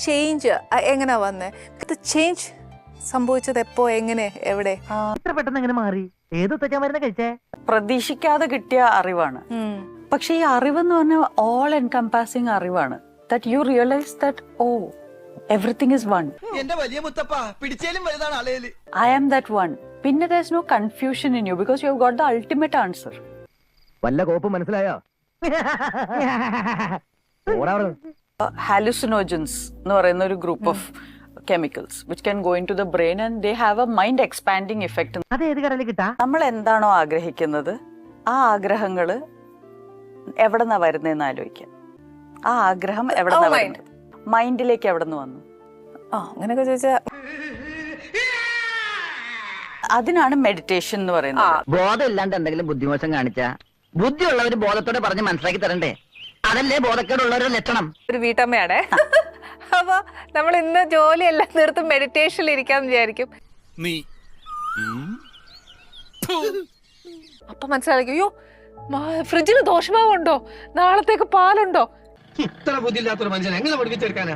Change എങ്ങനെയാ വന്നേ? Change സംഭവിച്ചത് എപ്പോ, എങ്ങനെ, എവിടെ? പെട്ടെന്ന് എങ്ങനെ മാറി? ഏത് മരുന്ന് കഴിച്ചേ? പ്രതീക്ഷിക്കാതെ കിട്ടിയ അറിവാണ്. പക്ഷെ ഈ അറിവെന്ന് പറഞ്ഞാൽ ഓൾ എൻകംപാസിംഗ് അറിവാണ്. That you realise that oh everything is one. എന്റെ വലിയ മുത്തപ്പ പിടിച്ചാലും വലുതാണ് ആളേല്. I am that one. പിന്നെ there is no confusion in you because you have got the ultimate answer. വല്ല കോപ്പ് മനസ്സിലായോ? Hallucinogens എന്ന് പറയുന്ന ഒരു group of chemicals which can go into the brain and they have a mind expanding effect. അത് ഏത് കടലിൽ കിട്ടാ? നമ്മൾ എന്താണോ ആഗ്രഹിക്കുന്നത് ആ ആഗ്രഹങ്ങള് എവിടെന്നാ വരുന്നതെന്ന് ആലോചിക്കാം. ആ ആഗ്രഹം എവിടെന്നാ വരുന്നത്? മൈൻഡിലേക്ക് എവിടെന്ന് വന്നു? അങ്ങനെയൊക്കെ ചോദിച്ചാ അതിനാണ് മെഡിറ്റേഷൻ എന്ന് പറയുന്നത്. ബോധം ഇല്ലാണ്ട് എന്തെങ്കിലും ബുദ്ധിമോശം കാണിച്ചാ ബുദ്ധിയുള്ളവര് ബോധത്തോടെ പറഞ്ഞ് മനസ്സിലാക്കി തരണ്ടേ? അതല്ലേ ബോധക്കേടുള്ളവരുടെ ലക്ഷണം. ഒരു വീട്ടമ്മയാണേ. അപ്പൊ നമ്മൾ ഇന്ന് ജോലിയെല്ലാം തീർത്ത് മെഡിറ്റേഷനിൽ ഇരിക്കാന്ന് വിചാരിക്കും. അപ്പൊ മനസ്സിലാക്കും, അയ്യോ ഫ്രിഡ്ജിന് ദോഷമാവുണ്ടോ, നാളത്തേക്ക് പാലുണ്ടോ? ഇത്ര ബുദ്ധിയില്ലാത്തൊരു മനുഷ്യൻ എങ്ങനെ പഠിപ്പിച്ചെടുക്കാനാ?